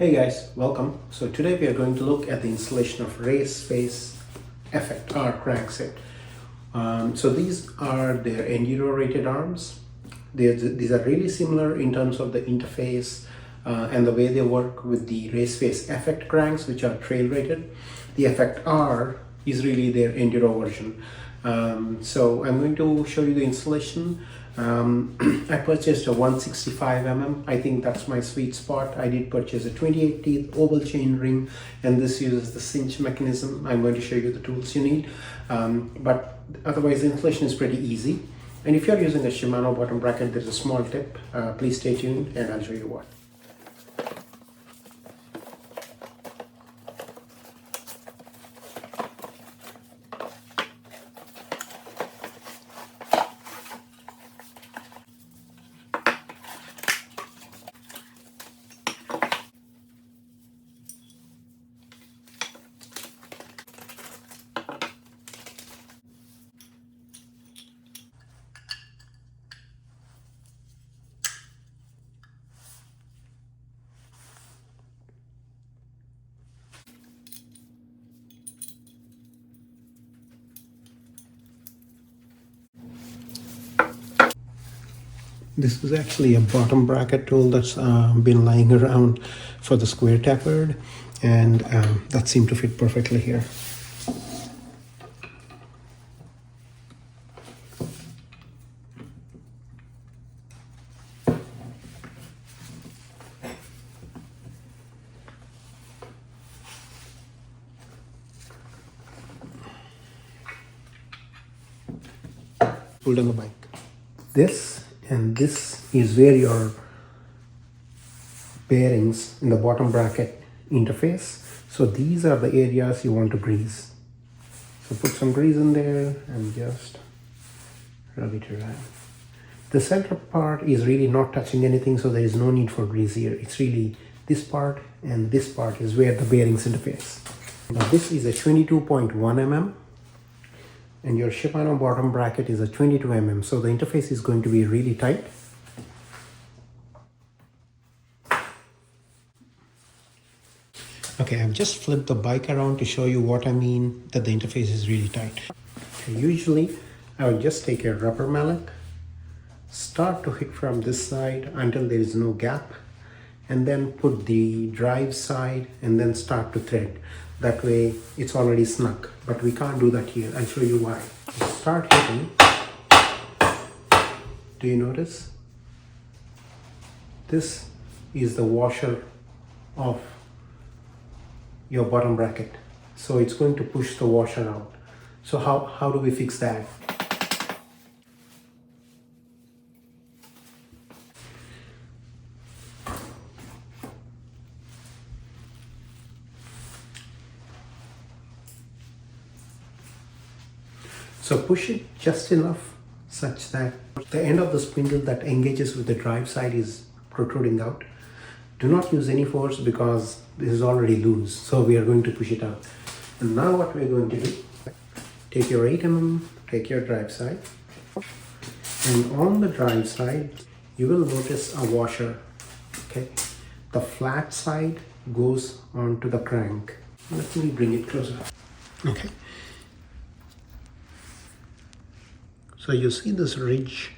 Hey guys, welcome. So today we are going to look at the installation of race face effect or crankset. So these are their enduro rated arms. These are really similar in terms of the interface and the way they work with the race face effect cranks, which are trail rated. The effect R is really their enduro version. So I'm going to show you the installation. I purchased a 165mm. I think that's my sweet spot. I did purchase a 28 teeth oval chain ring, and this uses the cinch mechanism. I'm going to show you the tools you need, but otherwise the installation is pretty easy. And if you're using a Shimano bottom bracket, there's a small tip. Please stay tuned and I'll show you what. This is actually a bottom bracket tool that's been lying around for the square tapered, and that seemed to fit perfectly here. Pulled on the bike. This and this is where your bearings in the bottom bracket interface. So these are the areas you want to grease. So put some grease in there and just rub it around. The center part is really not touching anything, so there is no need for grease here. It's really this part and this part is where the bearings interface. Now this is a 22.1mm. and your Shimano bottom bracket is a 22mm, so the interface is going to be really tight. Okay, I've just flipped the bike around to show you what I mean that the interface is really tight. Okay, usually I would just take a rubber mallet, start to hit from this side until there is no gap, and then put the drive side and then start to thread. That way it's already snug, but we can't do that here. I'll show you why. Start hitting. Do you notice? This is the washer of your bottom bracket. So it's going to push the washer out. So how do we fix that? So push it just enough such that the end of the spindle that engages with the drive side is protruding out. Do not use any force because this is already loose. So we are going to push it out. And now what we're going to do, take your 8mm, take your drive side. And on the drive side, you will notice a washer. Okay, the flat side goes onto the crank. Let me bring it closer. Okay. So you see this ridge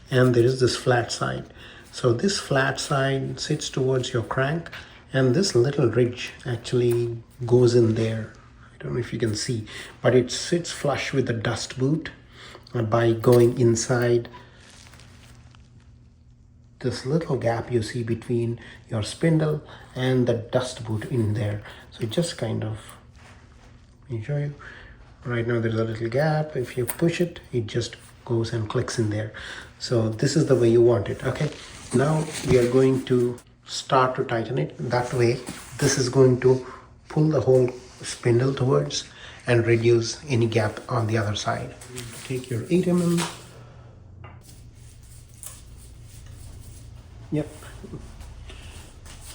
and there is this flat side. So this flat side sits towards your crank and this little ridge actually goes in there. I don't know if you can see, but it sits flush with the dust boot by going inside this little gap you see between your spindle and the dust boot in there. So it just kind of, let me show you. Right now there's a little gap. If you push it, it just goes and clicks in there. So this is the way you want it. Okay, now we are going to start to tighten it. That way this is going to pull the whole spindle towards and reduce any gap on the other side. Take your 8mm. Yep.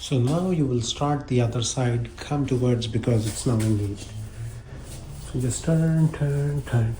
So now you will start the other side, come towards because it's now engaged. Just turn, turn, turn.